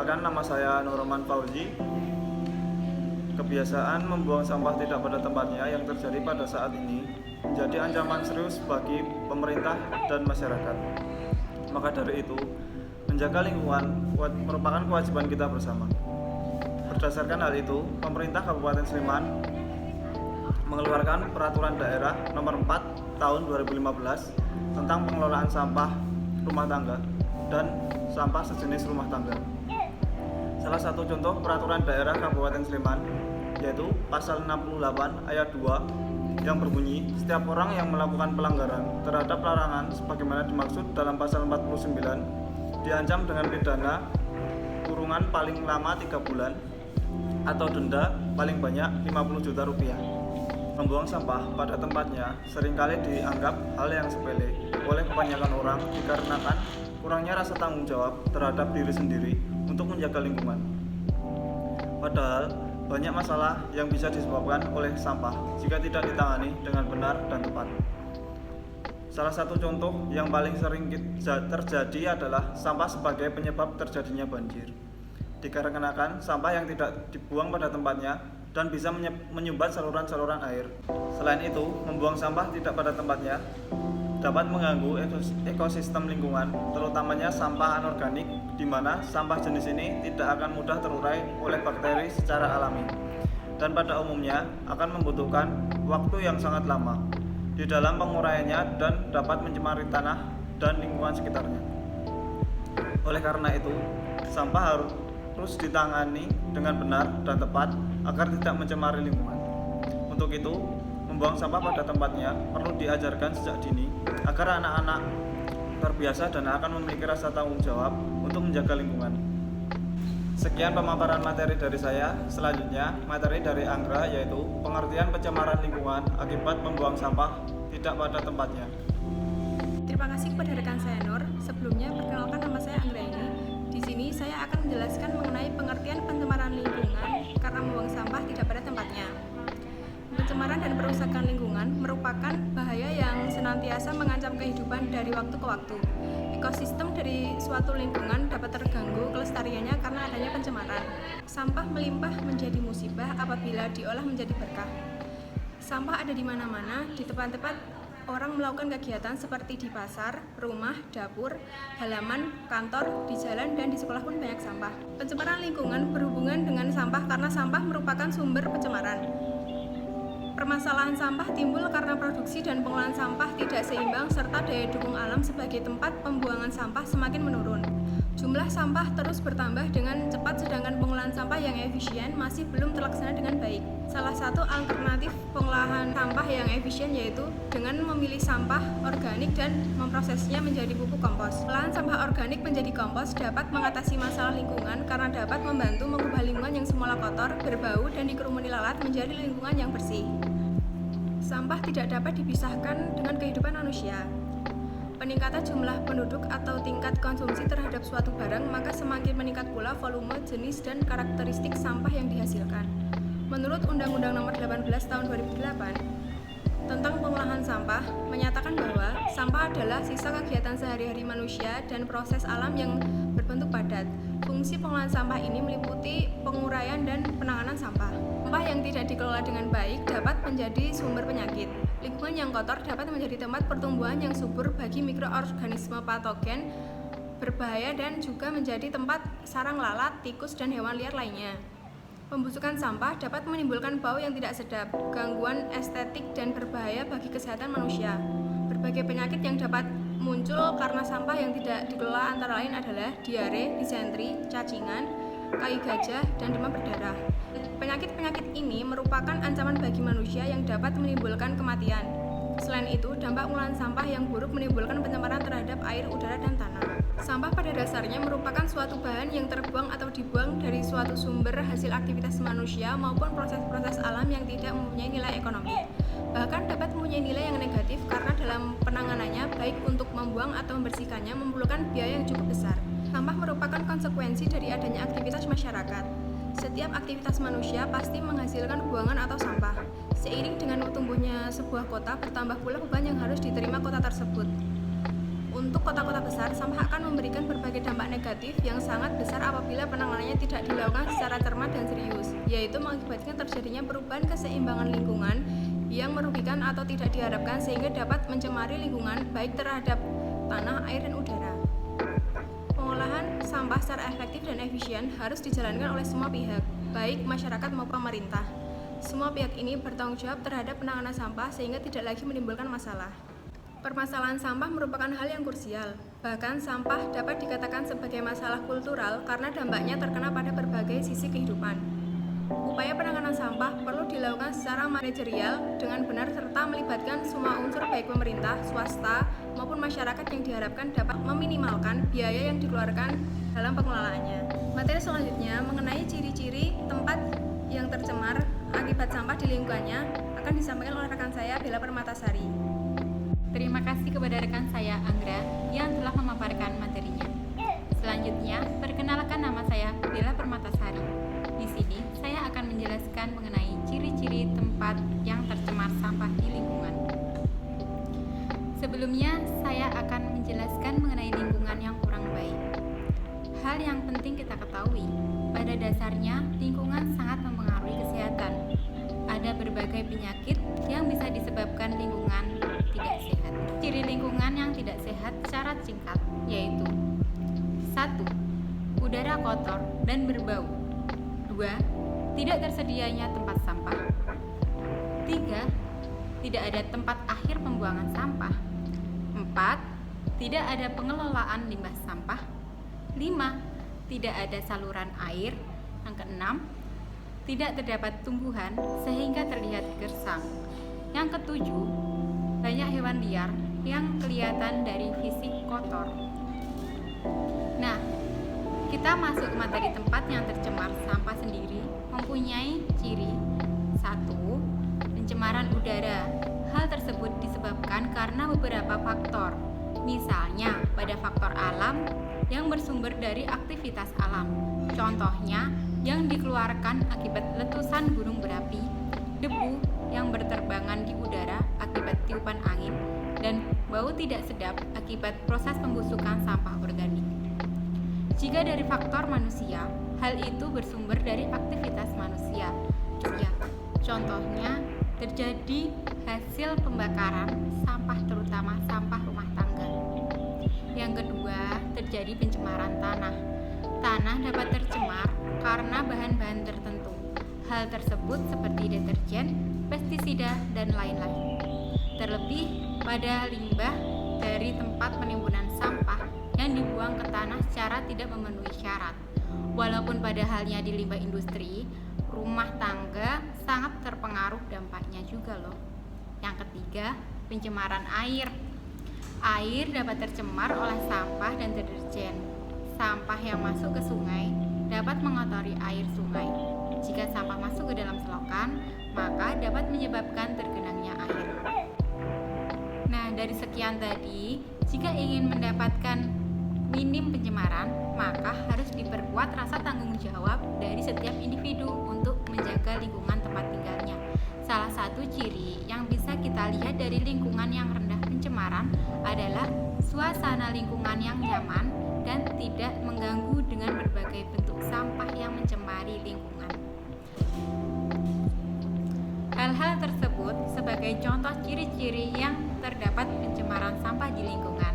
Perkenalkan, nama saya Nurman Fauzi. Kebiasaan membuang sampah tidak pada tempatnya yang terjadi pada saat ini menjadi ancaman serius bagi pemerintah dan masyarakat. Maka dari itu, menjaga lingkungan merupakan kewajiban kita bersama. Berdasarkan hal itu, pemerintah Kabupaten Sleman mengeluarkan Peraturan Daerah Nomor 4 Tahun 2015 tentang pengelolaan sampah rumah tangga dan sampah sejenis rumah tangga. Salah satu contoh Peraturan Daerah Kabupaten Sleman yaitu Pasal 68 Ayat 2 yang berbunyi, setiap orang yang melakukan pelanggaran terhadap larangan sebagaimana dimaksud dalam Pasal 49 diancam dengan pidana kurungan paling lama 3 bulan atau denda paling banyak 50 juta rupiah. Membuang sampah pada tempatnya seringkali dianggap hal yang sepele oleh kebanyakan orang dikarenakan kurangnya rasa tanggung jawab terhadap diri sendiri untuk menjaga lingkungan. Padahal banyak masalah yang bisa disebabkan oleh sampah jika tidak ditangani dengan benar dan tepat. Salah satu contoh yang paling sering terjadi adalah sampah sebagai penyebab terjadinya banjir. Dikarenakan sampah yang tidak dibuang pada tempatnya dan bisa menyumbat saluran-saluran air. Selain itu, membuang sampah tidak pada tempatnya dapat mengganggu ekosistem lingkungan, terutamanya sampah anorganik, di mana sampah jenis ini tidak akan mudah terurai oleh bakteri secara alami dan pada umumnya akan membutuhkan waktu yang sangat lama di dalam penguraiannya dan dapat mencemari tanah dan lingkungan sekitarnya. Oleh karena itu, sampah harus ditangani dengan benar dan tepat agar tidak mencemari lingkungan. Untuk itu, membuang sampah pada tempatnya perlu diajarkan sejak dini agar anak-anak terbiasa dan akan memiliki rasa tanggung jawab untuk menjaga lingkungan. Sekian pemaparan materi dari saya. Selanjutnya, materi dari Anggra yaitu pengertian pencemaran lingkungan akibat membuang sampah tidak pada tempatnya. Terima kasih kepada rekan saya Nur. Sebelumnya, perkenalkan nama saya Anggra ini. Di sini saya akan menjelaskan mengenai pengertian pencemaran lingkungan karena membuang sampah tidak pada tempatnya. Pencemaran dan perusakan lingkungan merupakan bahaya yang senantiasa mengancam kehidupan dari waktu ke waktu. Ekosistem dari suatu lingkungan dapat terganggu kelestariannya karena adanya pencemaran. Sampah melimpah menjadi musibah apabila diolah menjadi berkah. Sampah ada di mana-mana, di tempat-tempat orang melakukan kegiatan seperti di pasar, rumah, dapur, halaman, kantor, di jalan, dan di sekolah pun banyak sampah. Pencemaran lingkungan berhubungan dengan sampah karena sampah merupakan sumber pencemaran. Permasalahan sampah timbul karena produksi dan pengolahan sampah tidak seimbang serta daya dukung alam sebagai tempat pembuangan sampah semakin menurun. Jumlah sampah terus bertambah dengan cepat sedangkan pengolahan sampah yang efisien masih belum terlaksana dengan baik. Salah satu alternatif pengolahan sampah yang efisien yaitu dengan memilih sampah organik dan memprosesnya menjadi pupuk kompos. Pengolahan sampah organik menjadi kompos dapat mengatasi masalah lingkungan karena dapat membantu mengubah lingkungan yang semula kotor, berbau, dan dikerumuni lalat menjadi lingkungan yang bersih. Sampah tidak dapat dipisahkan dengan kehidupan manusia. Peningkatan jumlah penduduk atau tingkat konsumsi terhadap suatu barang, maka semakin meningkat pula volume, jenis, dan karakteristik sampah yang dihasilkan. Menurut Undang-Undang Nomor 18 Tahun 2008 tentang pengolahan sampah, menyatakan bahwa sampah adalah sisa kegiatan sehari-hari manusia dan proses alam yang berbentuk padat. Fungsi pengolahan sampah ini meliputi penguraian dan penanganan sampah. Sampah yang tidak dikelola dengan baik dapat menjadi sumber penyakit. Lingkungan yang kotor dapat menjadi tempat pertumbuhan yang subur bagi mikroorganisme patogen berbahaya dan juga menjadi tempat sarang lalat, tikus, dan hewan liar lainnya. Pembusukan sampah dapat menimbulkan bau yang tidak sedap, gangguan estetik, dan berbahaya bagi kesehatan manusia. Berbagai penyakit yang dapat muncul karena sampah yang tidak dikelola antara lain adalah diare, disentri, cacingan, kai gajah, dan demam berdarah. Penyakit-penyakit ini merupakan ancaman bagi manusia yang dapat menimbulkan kematian. Selain itu, dampak pengolahan sampah yang buruk menimbulkan pencemaran terhadap air, udara, dan tanah. Sampah pada dasarnya merupakan suatu bahan yang terbuang atau dibuang dari suatu sumber hasil aktivitas manusia maupun proses-proses alam yang tidak mempunyai nilai ekonomi. Bahkan dapat mempunyai nilai yang negatif karena dalam penanganannya, baik untuk membuang atau membersihkannya, memerlukan biaya yang cukup besar. Sampah merupakan konsekuensi dari adanya aktivitas masyarakat. Setiap aktivitas manusia pasti menghasilkan buangan atau sampah. Seiring dengan tumbuhnya sebuah kota, bertambah pula beban yang harus diterima kota tersebut. Untuk kota-kota besar, sampah akan memberikan berbagai dampak negatif yang sangat besar apabila penanganannya tidak dilakukan secara cermat dan serius, yaitu mengakibatkan terjadinya perubahan keseimbangan lingkungan yang merugikan atau tidak diharapkan sehingga dapat mencemari lingkungan baik terhadap tanah, air, dan udara. Pengolahan sampah secara efektif dan efisien harus dijalankan oleh semua pihak, baik masyarakat maupun pemerintah. Semua pihak ini bertanggung jawab terhadap penanganan sampah sehingga tidak lagi menimbulkan masalah. Permasalahan sampah merupakan hal yang krusial. Bahkan sampah dapat dikatakan sebagai masalah kultural karena dampaknya terkena pada berbagai sisi kehidupan. Upaya penanganan sampah perlu dilakukan secara manajerial dengan benar serta melibatkan semua unsur baik pemerintah, swasta, maupun masyarakat yang diharapkan dapat meminimalkan biaya yang dikeluarkan dalam pengelolaannya. Materi selanjutnya mengenai ciri-ciri tempat yang tercemar akibat sampah di lingkungannya akan disampaikan oleh rekan saya Bella Permatasari. Terima kasih kepada rekan saya Anggra yang telah memaparkan materinya. Selanjutnya, perkenalkan nama saya Bella Permatasari. Di sini saya akan menjelaskan mengenai ciri-ciri tempat yang tercemar sampah di lingkungan. Sebelumnya, saya akan menjelaskan mengenai lingkungan yang kurang baik. Hal yang penting kita ketahui, pada dasarnya lingkungan sangat mempengaruhi kesehatan. Ada berbagai penyakit yang bisa disebabkan lingkungan tidak sehat. Ciri lingkungan yang tidak sehat secara singkat yaitu 1. Udara kotor dan berbau. 2. Tidak tersedianya tempat sampah. 3. Tidak ada tempat akhir pembuangan sampah. 4. Tidak ada pengelolaan limbah sampah. 5. Tidak ada saluran air. Yang keenam, tidak terdapat tumbuhan sehingga terlihat gersang. Yang ketujuh, banyak hewan liar yang kelihatan dari fisik kotor. Nah, kita masuk ke materi tempat yang tercemar sampah sendiri mempunyai ciri 1. Pencemaran udara. Hal tersebut disebabkan karena beberapa faktor. Misalnya, pada faktor alam yang bersumber dari aktivitas alam. Contohnya, yang dikeluarkan akibat letusan gunung berapi, debu yang berterbangan di udara akibat tiupan angin, dan bau tidak sedap akibat proses pembusukan sampah organik. Jika dari faktor manusia, hal itu bersumber dari aktivitas manusia. Ya, contohnya terjadi hasil pembakaran sampah terutama sampah rumah tangga. Yang kedua, terjadi pencemaran tanah. Tanah dapat tercemar karena bahan-bahan tertentu. Hal tersebut seperti deterjen, pestisida, dan lain-lain. Terlebih pada limbah dari tempat penimbunan sampah yang dibuang ke tanah secara tidak memenuhi syarat. Walaupun pada halnya di limbah industri, rumah tangga sangat terpengaruh dampaknya juga loh. Yang ketiga, pencemaran air. Air dapat tercemar oleh sampah dan deterjen. Sampah yang masuk ke sungai dapat mengotori air sungai. Jika sampah masuk ke dalam selokan, maka dapat menyebabkan tergenangnya air. Nah, dari sekian tadi, jika ingin mendapatkan minim pencemaran, maka harus diperkuat rasa tanggung jawab dari setiap individu untuk menjaga lingkungan tempat tinggalnya. Salah satu ciri yang bisa kita lihat dari lingkungan yang rendah pencemaran adalah suasana lingkungan yang nyaman dan tidak mengganggu dengan berbagai bentuk sampah yang mencemari lingkungan. Hal-hal tersebut sebagai contoh ciri-ciri yang terdapat pencemaran sampah di lingkungan.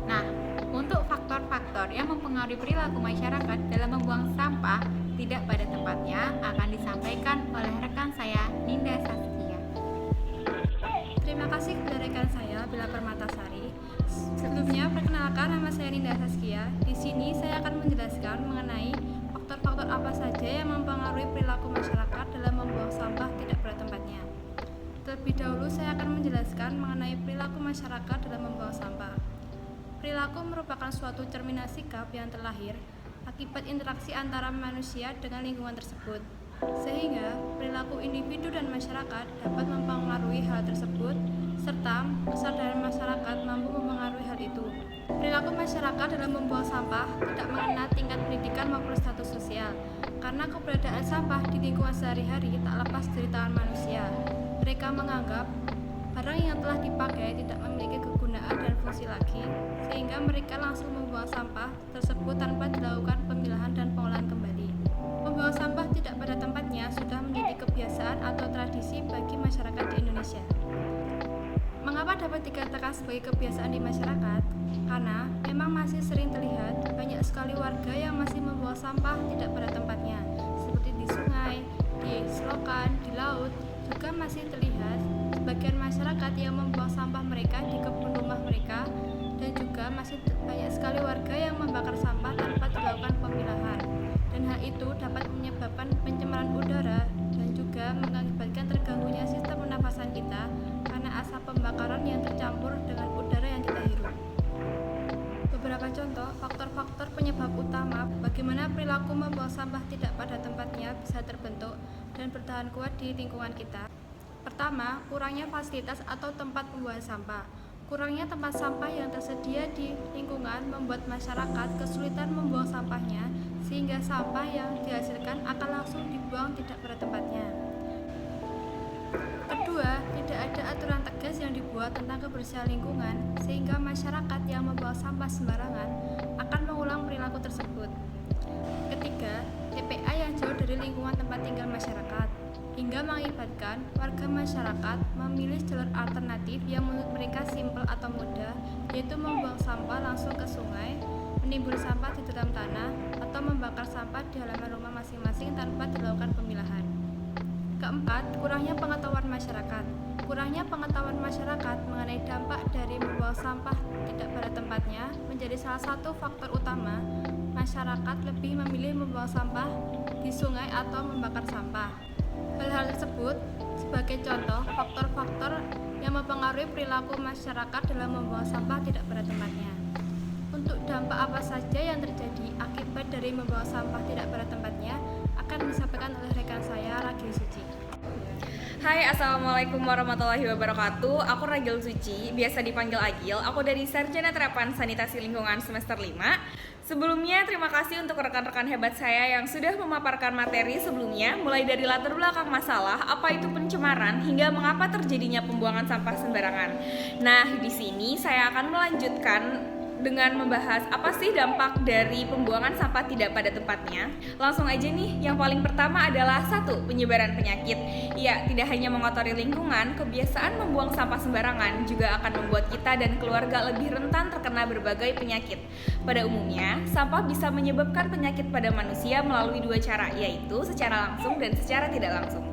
Nah, untuk faktor-faktor yang mempengaruhi perilaku masyarakat dalam membuang sampah tidak pada tempatnya akan disampaikan oleh rekan saya, Ninda Saskia. Terima kasih kepada rekan saya, Bella Permatasari. Sebelumnya, perkenalkan nama saya Ninda Saskia. Di sini saya akan menjelaskan mengenai faktor-faktor apa saja yang mempengaruhi perilaku masyarakat dalam membuang sampah tidak pada tempatnya. Terlebih dahulu, saya akan menjelaskan mengenai perilaku masyarakat dalam membuang sampah. Perilaku merupakan suatu cerminan sikap yang terlahir akibat interaksi antara manusia dengan lingkungan tersebut, sehingga perilaku individu dan masyarakat dapat mempengaruhi hal tersebut, serta kesadaran masyarakat mampu mempengaruhi hal itu. Perilaku masyarakat dalam membuang sampah tidak mengenal tingkat pendidikan maupun status sosial, karena keberadaan sampah di lingkungan sehari-hari tak lepas dari tangan manusia. Mereka menganggap Barang yang telah dipakai tidak memiliki kegunaan dan fungsi lagi, sehingga mereka langsung membuang sampah tersebut tanpa dilakukan pemilahan dan pengolahan kembali. Membuang sampah tidak pada tempatnya sudah menjadi kebiasaan atau tradisi bagi masyarakat di Indonesia. Mengapa dapat dikatakan sebagai kebiasaan di masyarakat? Karena memang masih sering terlihat banyak sekali warga yang masih membuang sampah tidak pada tempatnya, seperti di sungai, di selokan, di laut. Juga masih terlihat sebagian masyarakat yang membuang sampah mereka di kebun rumah mereka, dan juga masih banyak sekali warga yang membakar sampah tanpa dilakukan pemilahan. Dan hal itu dapat menyebabkan pencemaran udara dan juga mengakibatkan terganggunya sistem pernapasan kita karena asap pembakaran yang tercampur dengan udara yang kita hirup. Beberapa contoh faktor-faktor penyebab utama bagaimana perilaku membuang sampah tidak pada tempatnya bisa terbentuk dan bertahan kuat di lingkungan kita. Pertama, kurangnya fasilitas atau tempat pembuangan sampah. Kurangnya tempat sampah yang tersedia di lingkungan membuat masyarakat kesulitan membuang sampahnya, sehingga sampah yang dihasilkan akan langsung dibuang tidak pada tempatnya. Kedua, tidak ada aturan tegas yang dibuat tentang kebersihan lingkungan, sehingga masyarakat yang membuang sampah sembarangan akan mengulang perilaku tersebut. Ketiga, TPA yang jauh dari lingkungan tempat tinggal masyarakat, hingga mengakibatkan warga masyarakat memilih jalur alternatif yang menurut mereka simpel atau mudah, yaitu membuang sampah langsung ke sungai, menimbun sampah di dalam tanah, atau membakar sampah di halaman rumah masing-masing tanpa dilakukan pemilahan. Keempat, kurangnya pengetahuan masyarakat. Kurangnya pengetahuan masyarakat mengenai dampak dari membuang sampah tidak pada tempatnya menjadi salah satu faktor utama masyarakat lebih memilih membuang sampah di sungai atau membakar sampah. Hal-hal tersebut sebagai contoh faktor-faktor yang mempengaruhi perilaku masyarakat dalam membuang sampah tidak pada tempatnya. Untuk dampak apa saja yang terjadi akibat dari membuang sampah tidak pada tempatnya akan disampaikan oleh rekan saya, Ragil Suci. Hai, assalamualaikum warahmatullahi wabarakatuh. Aku Ragil Suci, biasa dipanggil Agil. Aku dari Sarjana Terapan Sanitasi Lingkungan semester 5. Sebelumnya, terima kasih untuk rekan-rekan hebat saya yang sudah memaparkan materi sebelumnya, mulai dari latar belakang masalah, apa itu pencemaran, hingga mengapa terjadinya pembuangan sampah sembarangan. Nah, di sini saya akan melanjutkan dengan membahas apa sih dampak dari pembuangan sampah tidak pada tempatnya. Langsung aja nih, yang paling pertama adalah 1. Penyebaran penyakit. Ya, tidak hanya mengotori lingkungan, kebiasaan membuang sampah sembarangan juga akan membuat kita dan keluarga lebih rentan terkena berbagai penyakit. Pada umumnya, sampah bisa menyebabkan penyakit pada manusia melalui 2 cara, yaitu secara langsung dan secara tidak langsung.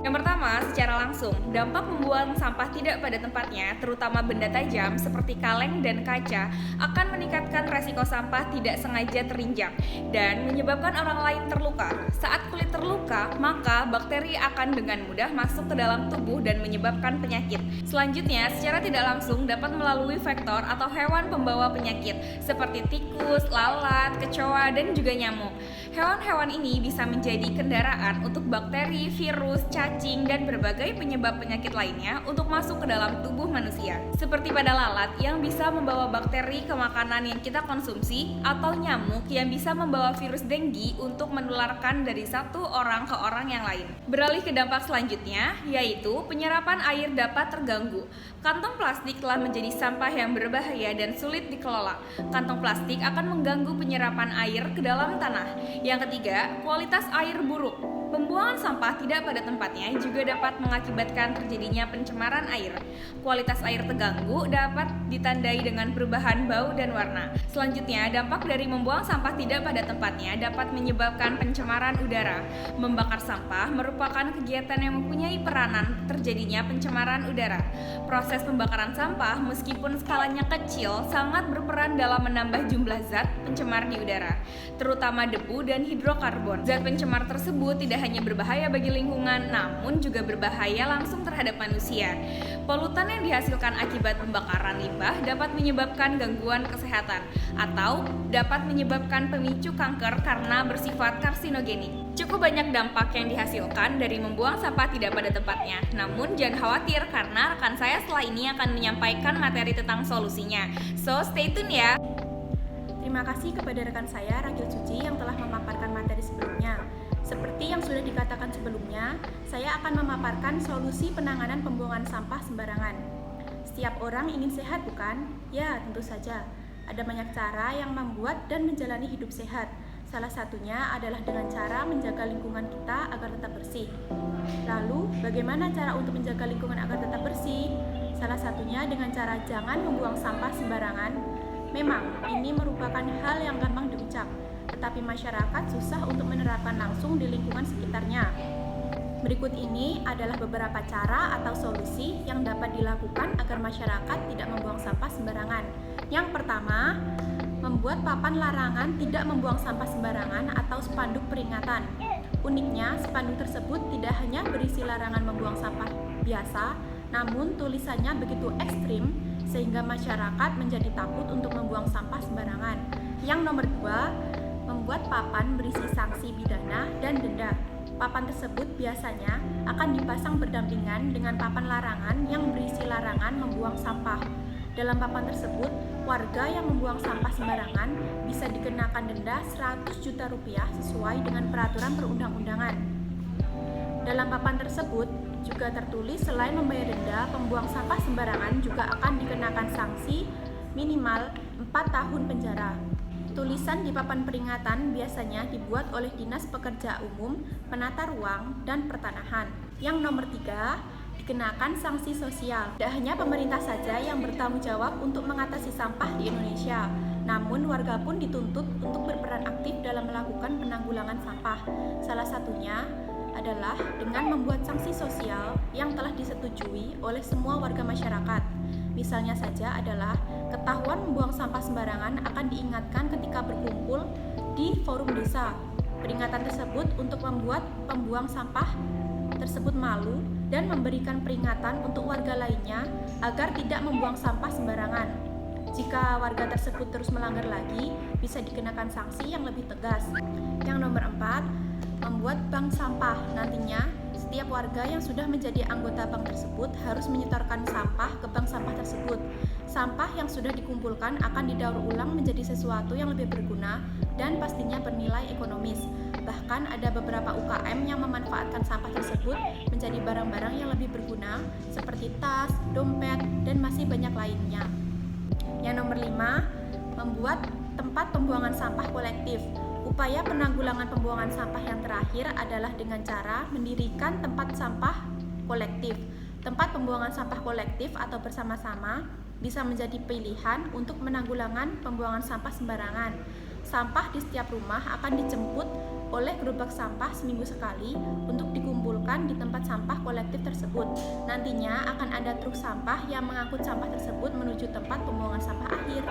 Yang pertama, secara langsung, dampak membuang sampah tidak pada tempatnya, terutama benda tajam seperti kaleng dan kaca, akan meningkatkan resiko sampah tidak sengaja terinjak dan menyebabkan orang lain terluka. Saat kulit terluka, maka bakteri akan dengan mudah masuk ke dalam tubuh dan menyebabkan penyakit. Selanjutnya, secara tidak langsung dapat melalui vektor atau hewan pembawa penyakit seperti tikus, lalat, kecoa, dan juga nyamuk. Hewan-hewan ini bisa menjadi kendaraan untuk bakteri, virus, cacing, dan berbagai penyebab penyakit lainnya untuk masuk ke dalam tubuh manusia. Seperti pada lalat yang bisa membawa bakteri ke makanan yang kita konsumsi, atau nyamuk yang bisa membawa virus denggi untuk menularkan dari satu orang ke orang yang lain. Beralih ke dampak selanjutnya, yaitu penyerapan air dapat terganggu. Kantong plastik telah menjadi sampah yang berbahaya dan sulit dikelola. Kantong plastik akan mengganggu penyerapan air ke dalam tanah. Yang ketiga, kualitas air buruk. Pembuangan sampah tidak pada tempatnya juga dapat mengakibatkan terjadinya pencemaran air. Kualitas air terganggu dapat ditandai dengan perubahan bau dan warna. Selanjutnya, dampak dari membuang sampah tidak pada tempatnya dapat menyebabkan pencemaran udara. Membakar sampah merupakan kegiatan yang mempunyai peranan terjadinya pencemaran udara. Proses pembakaran sampah meskipun skalanya kecil sangat berperan dalam menambah jumlah zat pencemar di udara, terutama debu dan hidrokarbon. Zat pencemar tersebut tidak hanya berbahaya bagi lingkungan, namun juga berbahaya langsung terhadap manusia. Polutan yang dihasilkan akibat pembakaran limbah dapat menyebabkan gangguan kesehatan atau dapat menyebabkan pemicu kanker karena bersifat karsinogenik. Cukup banyak dampak yang dihasilkan dari membuang sampah tidak pada tempatnya. Namun jangan khawatir karena rekan saya setelah ini akan menyampaikan materi tentang solusinya. So, stay tune ya. Terima kasih kepada rekan saya, Ragil Suci, yang telah memaparkan materi sebelumnya. Seperti yang sudah dikatakan sebelumnya, saya akan memaparkan solusi penanganan pembuangan sampah sembarangan. Setiap orang ingin sehat, bukan? Ya, tentu saja. Ada banyak cara yang membuat dan menjalani hidup sehat. Salah satunya adalah dengan cara menjaga lingkungan kita agar tetap bersih. Lalu, bagaimana cara untuk menjaga lingkungan agar tetap bersih? Salah satunya dengan cara jangan membuang sampah sembarangan. Memang, ini merupakan hal yang gampang diucap, tetapi masyarakat susah untuk menerapkan langsung di lingkungan sekitarnya. Berikut ini adalah beberapa cara atau solusi yang dapat dilakukan agar masyarakat tidak membuang sampah sembarangan. Yang pertama, membuat papan larangan tidak membuang sampah sembarangan atau spanduk peringatan. Uniknya, spanduk tersebut tidak hanya berisi larangan membuang sampah biasa, namun tulisannya begitu ekstrim sehingga masyarakat menjadi takut untuk membuang sampah sembarangan. Yang nomor 2, membuat papan berisi sanksi pidana dan denda. Papan tersebut biasanya akan dipasang berdampingan dengan papan larangan yang berisi larangan membuang sampah. Dalam papan tersebut, warga yang membuang sampah sembarangan bisa dikenakan denda 100 juta rupiah sesuai dengan peraturan perundang-undangan. Dalam papan tersebut juga tertulis selain membayar denda, pembuang sampah sembarangan juga akan dikenakan sanksi minimal 4 tahun penjara. Tulisan di papan peringatan biasanya dibuat oleh Dinas Pekerja Umum, Penata Ruang, dan Pertanahan. Yang nomor 3, dikenakan sanksi sosial. Tidak hanya pemerintah saja yang bertanggung jawab untuk mengatasi sampah di Indonesia, namun warga pun dituntut untuk berperan aktif dalam melakukan penanggulangan sampah. Salah satunya adalah dengan membuat sanksi sosial yang telah disetujui oleh semua warga masyarakat. Misalnya saja adalah ketahuan membuang sampah sembarangan akan diingatkan ketika berkumpul di forum desa. Peringatan tersebut untuk membuat pembuang sampah tersebut malu dan memberikan peringatan untuk warga lainnya agar tidak membuang sampah sembarangan. Jika warga tersebut terus melanggar lagi, bisa dikenakan sanksi yang lebih tegas. Yang nomor 4, membuat bank sampah. Nantinya, setiap warga yang sudah menjadi anggota bank tersebut harus menyetorkan sampah ke bank sampah tersebut. Sampah yang sudah dikumpulkan akan didaur ulang menjadi sesuatu yang lebih berguna dan pastinya bernilai ekonomis. Bahkan ada beberapa UKM yang memanfaatkan sampah tersebut menjadi barang-barang yang lebih berguna seperti tas, dompet, dan masih banyak lainnya. Yang nomor 5, membuat tempat pembuangan sampah kolektif. Upaya penanggulangan pembuangan sampah yang terakhir adalah dengan cara mendirikan tempat sampah kolektif. Tempat pembuangan sampah kolektif atau bersama-sama bisa menjadi pilihan untuk menanggulangan pembuangan sampah sembarangan. Sampah di setiap rumah akan dijemput oleh gerobak sampah seminggu sekali untuk dikumpulkan di tempat sampah kolektif tersebut. Nantinya akan ada truk sampah yang mengangkut sampah tersebut menuju tempat pembuangan sampah akhir.